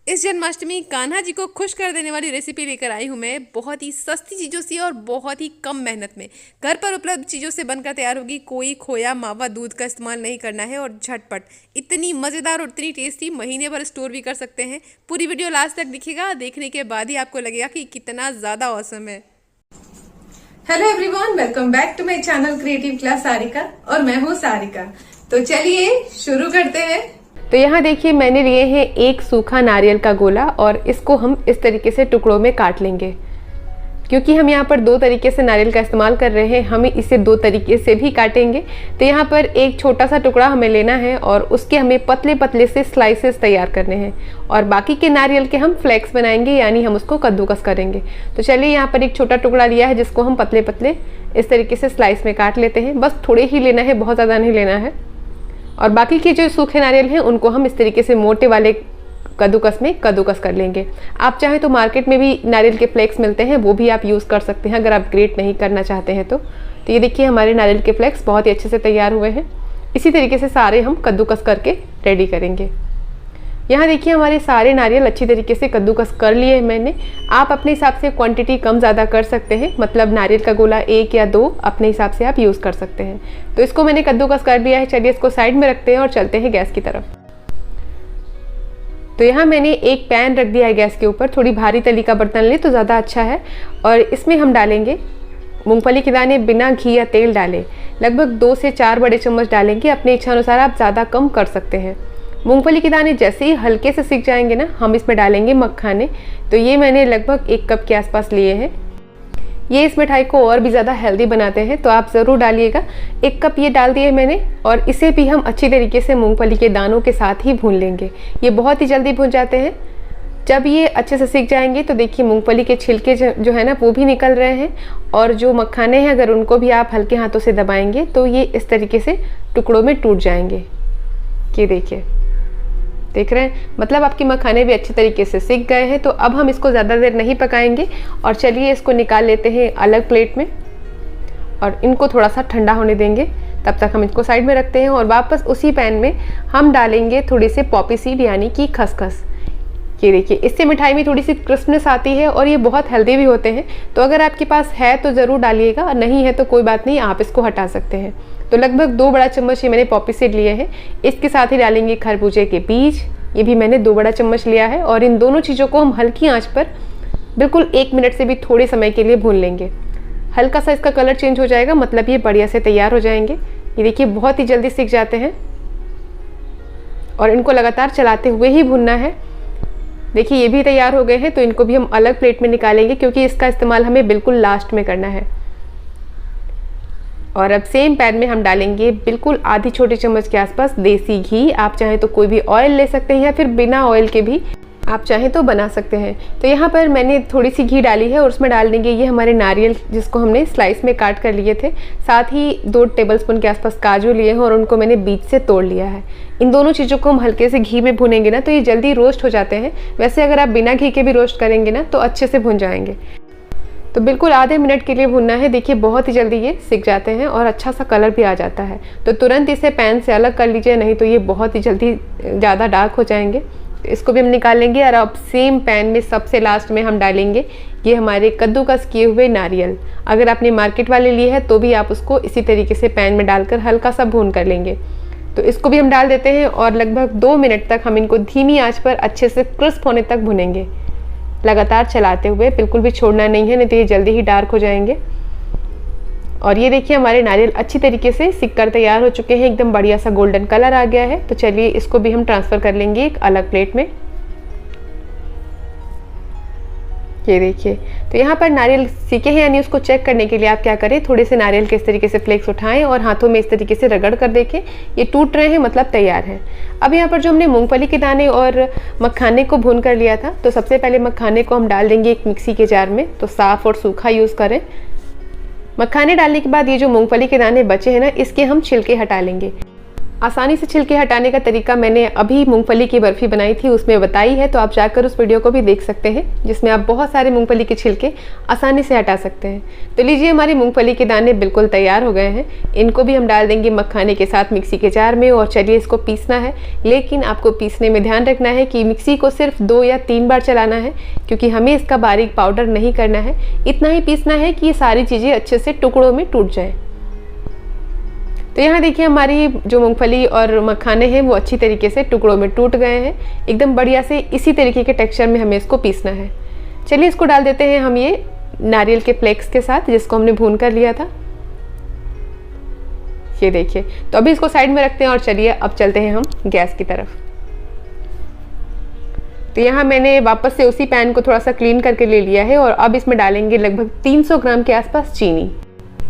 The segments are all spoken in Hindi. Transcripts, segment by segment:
इस जन्माष्टमी कान्हा जी को खुश कर देने वाली रेसिपी लेकर आई हूँ मैं। बहुत ही सस्ती चीज़ों से और बहुत ही कम मेहनत में घर पर उपलब्ध चीज़ों से बनकर तैयार होगी। कोई खोया मावा दूध का इस्तेमाल नहीं करना है और झटपट इतनी मज़ेदार और इतनी टेस्टी, महीने भर स्टोर भी कर सकते हैं। पूरी वीडियो लास्ट तक दिखेगा, देखने के बाद ही आपको लगेगा कि कितना ज़्यादा औसम है। Hello everyone, welcome back to my channel creative class Sarika और मैं हूँ सारिका। तो चलिए शुरू करते हैं। तो यहाँ देखिए मैंने लिए हैं एक सूखा नारियल का गोला और इसको हम इस तरीके से टुकड़ों में काट लेंगे। क्योंकि हम यहाँ पर दो तरीके से नारियल का इस्तेमाल कर रहे हैं, हम इसे दो तरीके से भी काटेंगे। तो यहाँ पर एक छोटा सा टुकड़ा हमें लेना है और उसके हमें पतले पतले से स्लाइसेस तैयार करने हैं और बाकी के नारियल के हम फ्लेक्स बनाएंगे, यानी हम उसको कद्दूकस करेंगे। तो चलिए यहाँ पर एक छोटा टुकड़ा लिया है जिसको हम पतले पतले इस तरीके से स्लाइस में काट लेते हैं। बस थोड़े ही लेना है, बहुत ज़्यादा नहीं लेना है। और बाकी के जो सूखे नारियल हैं उनको हम इस तरीके से मोटे वाले कद्दूकस में कद्दूकस कर लेंगे। आप चाहें तो मार्केट में भी नारियल के फ्लेक्स मिलते हैं, वो भी आप यूज़ कर सकते हैं अगर आप ग्रेट नहीं करना चाहते हैं तो। ये देखिए हमारे नारियल के फ्लेक्स बहुत ही अच्छे से तैयार हुए हैं। इसी तरीके से सारे हम कद्दूकस करके रेडी करेंगे। यहाँ देखिए हमारे सारे नारियल अच्छी तरीके से कद्दूकस कर लिए मैंने। आप अपने हिसाब से क्वांटिटी कम ज़्यादा कर सकते हैं, मतलब नारियल का गोला 1 या 2 अपने हिसाब से आप यूज़ कर सकते हैं। तो इसको मैंने कद्दूकस कर दिया है। चलिए इसको साइड में रखते हैं और चलते हैं गैस की तरफ। तो यहाँ मैंने एक पैन रख दिया है गैस के ऊपर। थोड़ी भारी तली का बर्तन लें तो ज़्यादा अच्छा है। और इसमें हम डालेंगे मूंगफली के दाने बिना घी या तेल डाले। लगभग 2 से 4 बड़े चम्मच डालेंगे, अपने इच्छा अनुसार आप ज़्यादा कम कर सकते हैं। मूंगफली के दाने जैसे ही हल्के से सिक जाएंगे ना, हम इसमें डालेंगे मखाने। तो ये मैंने लगभग 1 कप के आसपास लिए हैं। ये इस मिठाई को और भी ज़्यादा हेल्दी बनाते हैं, तो आप ज़रूर डालिएगा। 1 कप ये डाल दिए मैंने और इसे भी हम अच्छी तरीके से मूंगफली के दानों के साथ ही भून लेंगे। ये बहुत ही जल्दी भून जाते हैं। जब ये अच्छे से सिक जाएंगे तो देखिए मूंगफली के छिलके जो है ना वो भी निकल रहे हैं और जो मखाने हैं अगर उनको भी आप हल्के हाथों से दबाएंगे तो ये इस तरीके से टुकड़ों में टूट जाएंगे। ये देखिए, देख रहे हैं, मतलब आपके मखाने भी अच्छे तरीके से सिक गए हैं। तो अब हम इसको ज़्यादा देर नहीं पकाएंगे और चलिए इसको निकाल लेते हैं अलग प्लेट में और इनको थोड़ा सा ठंडा होने देंगे। तब तक हम इसको साइड में रखते हैं और वापस उसी पैन में हम डालेंगे थोड़ी सी पॉपी सीड यानी कि खसखस। ये देखिए, इससे मिठाई में थोड़ी सी क्रिस्पनेस आती है और ये बहुत हेल्दी भी होते हैं। तो अगर आपके पास है तो ज़रूर डालिएगा और नहीं है तो कोई बात नहीं, आप इसको हटा सकते हैं। तो लगभग 2 बड़ा चम्मच ये मैंने पॉपी सीड लिए हैं। इसके साथ ही डालेंगे खरबूजे के बीज, ये भी मैंने 2 बड़ा चम्मच लिया है। और इन दोनों चीज़ों को हम हल्की आंच पर बिल्कुल 1 मिनट से भी थोड़े समय के लिए भून लेंगे। हल्का सा इसका कलर चेंज हो जाएगा, मतलब ये बढ़िया से तैयार हो जाएंगे। ये देखिए बहुत ही जल्दी सीख जाते हैं और इनको लगातार चलाते हुए ही भूनना है। देखिए ये भी तैयार हो गए हैं, तो इनको भी हम अलग प्लेट में निकालेंगे क्योंकि इसका इस्तेमाल हमें बिल्कुल लास्ट में करना है। और अब सेम पैन में हम डालेंगे बिल्कुल आधी छोटी चम्मच के आसपास देसी घी। आप चाहें तो कोई भी ऑयल ले सकते हैं या फिर बिना ऑयल के भी आप चाहें तो बना सकते हैं। तो यहाँ पर मैंने थोड़ी सी घी डाली है और उसमें डाल देंगे ये हमारे नारियल जिसको हमने स्लाइस में काट कर लिए थे। साथ ही 2 टेबलस्पून के आसपास काजू लिए हैं और उनको मैंने बीच से तोड़ लिया है। इन दोनों चीज़ों को हम हल्के से घी में भुनेंगे ना तो ये जल्दी रोस्ट हो जाते हैं। वैसे अगर आप बिना घी के भी रोस्ट करेंगे ना तो अच्छे से भुन जाएंगे। तो बिल्कुल आधे मिनट के लिए भुनना है। देखिए बहुत ही जल्दी ये सिक जाते हैं और अच्छा सा कलर भी आ जाता है। तो तुरंत इसे पैन से अलग कर लीजिए, नहीं तो ये बहुत ही जल्दी ज़्यादा डार्क हो जाएंगे। तो इसको भी हम निकाल लेंगे और अब सेम पैन में सबसे लास्ट में हम डालेंगे ये हमारे कद्दूकस किए हुए नारियल। अगर आपने मार्केट वाले लिए हैं तो भी आप उसको इसी तरीके से पैन में डालकर हल्का सा भून कर लेंगे। तो इसको भी हम डाल देते हैं और लगभग 2 मिनट तक हम इनको धीमी आंच पर अच्छे से क्रिस्प होने तक भुनेंगे, लगातार चलाते हुए। बिल्कुल भी छोड़ना नहीं है, नहीं तो ये जल्दी ही डार्क हो जाएंगे। और ये देखिए हमारे नारियल अच्छी तरीके से सिक कर तैयार हो चुके हैं, एकदम बढ़िया सा गोल्डन कलर आ गया है। तो चलिए इसको भी हम ट्रांसफ़र कर लेंगे एक अलग प्लेट में। ये देखिए, तो यहाँ पर नारियल सीखे हैं यानी उसको चेक करने के लिए आप क्या करें, थोड़े से नारियल के इस तरीके से फ्लेक्स उठाएं और हाथों में इस तरीके से रगड़ कर देखें। ये टूट रहे हैं मतलब तैयार है। अब यहाँ पर जो हमने मूंगफली के दाने और मखाने को भून कर लिया था, तो सबसे पहले मखाने को हम डाल देंगे एक मिक्सी के जार में। तो साफ़ और सूखा यूज़ करें। मखाने डालने के बाद ये जो मूंगफली के दाने बचे हैं ना, इसके हम छिलके हटा लेंगे। आसानी से छिलके हटाने का तरीका मैंने अभी मूंगफली की बर्फ़ी बनाई थी उसमें बताई है, तो आप जाकर उस वीडियो को भी देख सकते हैं, जिसमें आप बहुत सारे मूंगफली के छिलके आसानी से हटा सकते हैं। तो लीजिए, हमारी मूंगफली के दाने बिल्कुल तैयार हो गए हैं। इनको भी हम डाल देंगे मखाने के साथ मिक्सी के जार में और चलिए इसको पीसना है। लेकिन आपको पीसने में ध्यान रखना है कि मिक्सी को सिर्फ 2 या 3 बार चलाना है, क्योंकि हमें इसका बारीक पाउडर नहीं करना है। इतना ही पीसना है कि ये सारी चीज़ें अच्छे से टुकड़ों में टूट जाए। तो यहाँ देखिए, हमारी जो मूंगफली और मखाने हैं वो अच्छी तरीके से टुकड़ों में टूट गए हैं, एकदम बढ़िया से। इसी तरीके के टेक्सचर में हमें इसको पीसना है। चलिए इसको डाल देते हैं हम ये नारियल के फ्लेक्स के साथ, जिसको हमने भून कर लिया था। ये देखिए, तो अभी इसको साइड में रखते हैं और चलिए अब चलते हैं हम गैस की तरफ। तो यहाँ मैंने वापस से उसी पैन को थोड़ा सा क्लीन करके ले लिया है और अब इसमें डालेंगे लगभग 300 ग्राम के आसपास चीनी।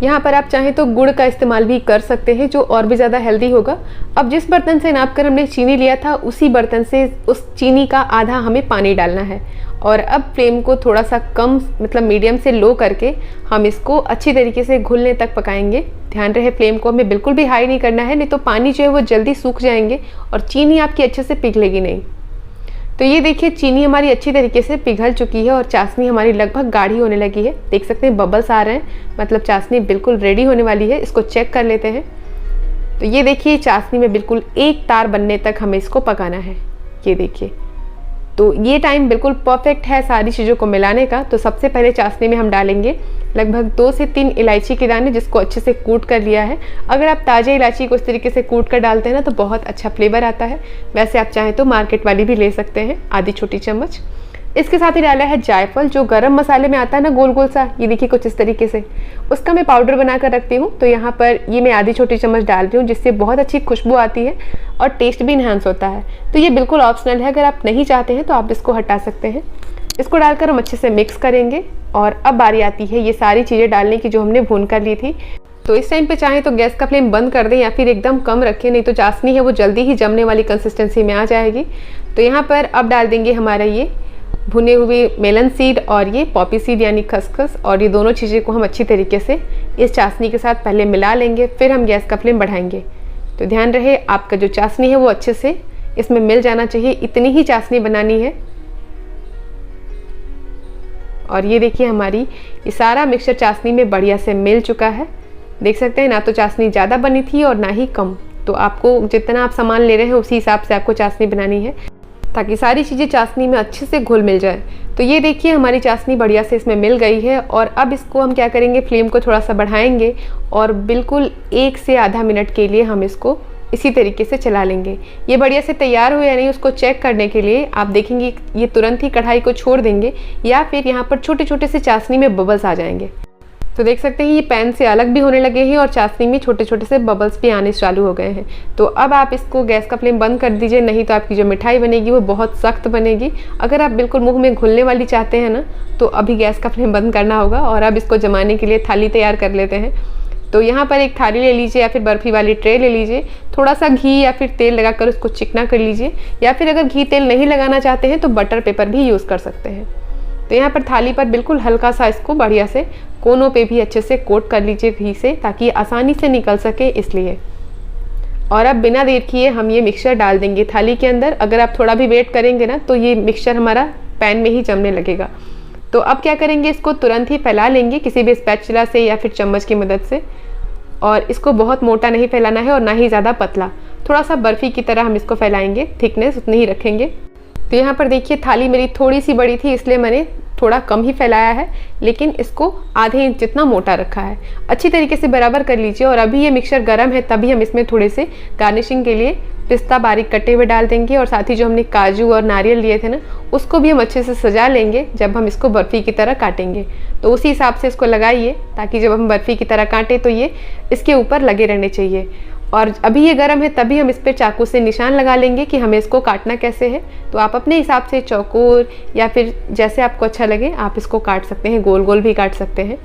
यहाँ पर आप चाहें तो गुड़ का इस्तेमाल भी कर सकते हैं, जो और भी ज़्यादा हेल्दी होगा। अब जिस बर्तन से नाप कर हमने चीनी लिया था, उसी बर्तन से उस चीनी का आधा हमें पानी डालना है। और अब फ्लेम को थोड़ा सा कम, मतलब मीडियम से लो करके हम इसको अच्छी तरीके से घुलने तक पकाएंगे। ध्यान रहे, फ्लेम को हमें बिल्कुल भी हाई नहीं करना है, नहीं तो पानी जो है वो जल्दी सूख जाएंगे और चीनी आपकी अच्छे से पिघलेगी नहीं। तो ये देखिए, चीनी हमारी अच्छी तरीके से पिघल चुकी है और चाशनी हमारी लगभग गाढ़ी होने लगी है। देख सकते हैं बबल्स आ रहे हैं, मतलब चाशनी बिल्कुल रेडी होने वाली है। इसको चेक कर लेते हैं। तो ये देखिए, चाशनी में बिल्कुल एक तार बनने तक हमें इसको पकाना है। ये देखिए, तो ये टाइम बिल्कुल परफेक्ट है सारी चीज़ों को मिलाने का। तो सबसे पहले चाशनी में हम डालेंगे लगभग 2 से 3 इलायची के दाने, जिसको अच्छे से कूट कर लिया है। अगर आप ताज़े इलायची को इस तरीके से कूट कर डालते हैं ना, तो बहुत अच्छा फ्लेवर आता है। वैसे आप चाहें तो मार्केट वाली भी ले सकते हैं, आधी छोटी चम्मच। इसके साथ ही डाला है जायफल, जो गरम मसाले में आता है ना, गोल गोल सा, ये देखिए कुछ इस तरीके से। उसका मैं पाउडर बनाकर रखती हूँ। तो यहाँ पर ये मैं आधी छोटी चम्मच डाल रही हूँ, जिससे बहुत अच्छी खुशबू आती है और टेस्ट भी इन्हांस होता है। तो ये बिल्कुल ऑप्शनल है, अगर आप नहीं चाहते हैं तो आप इसको हटा सकते हैं। इसको डालकर हम अच्छे से मिक्स करेंगे और अब बारी आती है ये सारी चीज़ें डालने की जो हमने भून कर ली थी। तो इस टाइम पे चाहें तो गैस का फ्लेम बंद कर दें या फिर एकदम कम रखें, नहीं तो चाशनी है वो जल्दी ही जमने वाली कंसिस्टेंसी में आ जाएगी। तो यहाँ पर अब डाल देंगे हमारा ये भुने हुए मेलन सीड और ये पॉपी सीड यानी खसखस, और ये दोनों चीज़ें को हम अच्छी तरीके से इस चाशनी के साथ पहले मिला लेंगे, फिर हम गैस का फ्लेम बढ़ाएंगे। तो ध्यान रहे, आपका जो चाशनी है वो अच्छे से इसमें मिल जाना चाहिए, इतनी ही चाशनी बनानी है। और ये देखिए, हमारी ये सारा मिक्सचर चाशनी में बढ़िया से मिल चुका है। देख सकते हैं, ना तो चाशनी ज़्यादा बनी थी और ना ही कम। तो आपको जितना आप सामान ले रहे हैं उसी हिसाब से आपको चाशनी बनानी है, ताकि सारी चीज़ें चाशनी में अच्छे से घुल मिल जाए। तो ये देखिए, हमारी चाशनी बढ़िया से इसमें मिल गई है। और अब इसको हम क्या करेंगे, फ्लेम को थोड़ा सा बढ़ाएंगे और बिल्कुल 1 से आधा मिनट के लिए हम इसको इसी तरीके से चला लेंगे। ये बढ़िया से तैयार हो या नहीं उसको चेक करने के लिए आप देखेंगे ये तुरंत ही कढ़ाई को छोड़ देंगे या फिर यहाँ पर छोटे छोटे से चाशनी में बबल्स आ जाएंगे। तो देख सकते हैं ये पैन से अलग भी होने लगे हैं और चाशनी में छोटे छोटे से बबल्स भी आने चालू हो गए हैं। तो अब आप इसको गैस का फ्लेम बंद कर दीजिए, नहीं तो आपकी जो मिठाई बनेगी वो बहुत सख्त बनेगी। अगर आप बिल्कुल मुंह में घुलने वाली चाहते हैं ना, तो अभी गैस का फ्लेम बंद करना होगा। और अब इसको जमाने के लिए थाली तैयार कर लेते हैं। तो यहाँ पर एक थाली ले लीजिए या फिर बर्फ़ी वाली ट्रे ले लीजिए, थोड़ा सा घी या फिर तेल लगाकर उसको चिकना कर लीजिए, या फिर अगर घी तेल नहीं लगाना चाहते हैं तो बटर पेपर भी यूज़ कर सकते हैं। तो यहाँ पर थाली पर बिल्कुल हल्का सा इसको बढ़िया से कोनों पे भी अच्छे से कोट कर लीजिए घी से, ताकि आसानी से निकल सके इसलिए। और अब बिना देर किए हम ये मिक्सचर डाल देंगे थाली के अंदर। अगर आप थोड़ा भी वेट करेंगे ना, तो ये मिक्सचर हमारा पैन में ही जमने लगेगा। तो अब क्या करेंगे, इसको तुरंत ही फैला लेंगे किसी भी स्पैचुला से या फिर चम्मच की मदद से। और इसको बहुत मोटा नहीं फैलाना है और ना ही ज़्यादा पतला, थोड़ा सा बर्फ़ी की तरह हम इसको फैलाएंगे, थिकनेस उतनी ही रखेंगे। तो यहाँ पर देखिए, थाली मेरी थोड़ी सी बड़ी थी इसलिए मैंने थोड़ा कम ही फैलाया है, लेकिन इसको आधे इंच जितना मोटा रखा है। अच्छी तरीके से बराबर कर लीजिए। और अभी ये मिक्सचर गर्म है, तभी हम इसमें थोड़े से गार्निशिंग के लिए पिस्ता बारीक कटे हुए डाल देंगे, और साथ ही जो हमने काजू और नारियल लिए थे ना, उसको भी हम अच्छे से सजा लेंगे जब हम इसको बर्फ़ी की तरह काटेंगे। तो उसी हिसाब से इसको लगाइए, ताकि जब हम बर्फ़ी की तरह काटें तो ये इसके ऊपर लगे रहने चाहिए। और अभी ये गर्म है, तभी हम इस पर चाकू से निशान लगा लेंगे कि हमें इसको काटना कैसे है। तो आप अपने हिसाब से चौकोर या फिर जैसे आपको अच्छा लगे आप इसको काट सकते हैं, गोल गोल भी काट सकते हैं।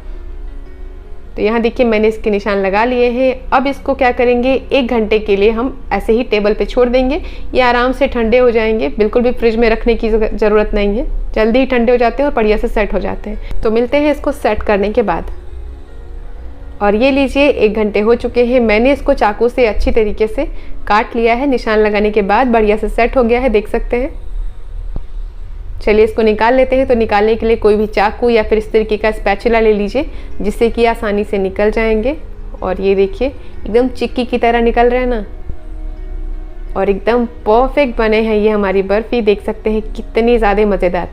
तो यहाँ देखिए, मैंने इसके निशान लगा लिए हैं। अब इसको क्या करेंगे, 1 घंटे के लिए हम ऐसे ही टेबल पे छोड़ देंगे। ये आराम से ठंडे हो जाएंगे, बिल्कुल भी फ्रिज में रखने की ज़रूरत नहीं है, जल्दी ही ठंडे हो जाते हैं और बढ़िया से सेट हो जाते हैं। तो मिलते हैं इसको सेट करने के बाद। और ये लीजिए 1 घंटे हो चुके हैं। मैंने इसको चाकू से अच्छी तरीके से काट लिया है, निशान लगाने के बाद बढ़िया से सेट हो गया है, देख सकते हैं। चलिए इसको निकाल लेते हैं। तो निकालने के लिए कोई भी चाकू या फिर इस तरीके का स्पैचुला ले लीजिए, जिससे कि आसानी से निकल जाएंगे। और ये देखिए एकदम चिक्की की तरह निकल रहे हैं ना, और एकदम परफेक्ट बने हैं ये हमारी बर्फ़ी। देख सकते हैं कितनी ज़्यादा मज़ेदार।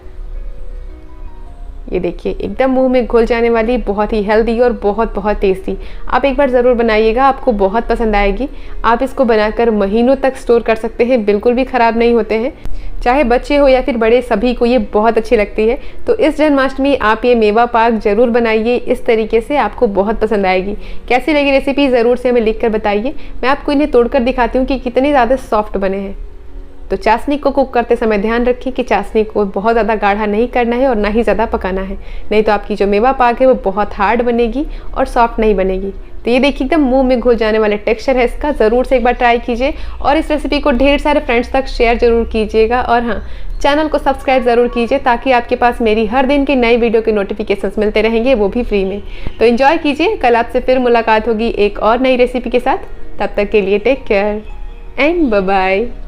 ये देखिए एकदम मुंह में घुल जाने वाली, बहुत ही हेल्दी और बहुत बहुत टेस्टी। आप एक बार ज़रूर बनाइएगा, आपको बहुत पसंद आएगी। आप इसको बनाकर महीनों तक स्टोर कर सकते हैं, बिल्कुल भी ख़राब नहीं होते हैं। चाहे बच्चे हो या फिर बड़े, सभी को ये बहुत अच्छी लगती है। तो इस जन्माष्टमी आप ये मेवा पाक ज़रूर बनाइए, इस तरीके से आपको बहुत पसंद आएगी। कैसी लगी रेसिपी ज़रूर से हमें लिख कर बताइए। मैं आपको इन्हें तोड़कर दिखाती हूँ कि कितने ज़्यादा सॉफ्ट बने हैं। तो चाशनी को कुक करते समय ध्यान रखिए कि चाशनी को बहुत ज़्यादा गाढ़ा नहीं करना है और ना ही ज़्यादा पकाना है, नहीं तो आपकी जो मेवा पाक है वो बहुत हार्ड बनेगी और सॉफ्ट नहीं बनेगी। तो ये देखिए एकदम मुंह में घुल जाने वाला टेक्सचर है इसका। ज़रूर से एक बार ट्राई कीजिए और इस रेसिपी को ढेर सारे फ्रेंड्स तक शेयर ज़रूर कीजिएगा। और हाँ, चैनल को सब्सक्राइब ज़रूर कीजिए, ताकि आपके पास मेरी हर दिन की नई वीडियो के नोटिफिकेशंस मिलते रहेंगे, वो भी फ्री में। तो एंजॉय कीजिए। कल आपसे फिर मुलाकात होगी एक और नई रेसिपी के साथ। तब तक के लिए take care and bye bye.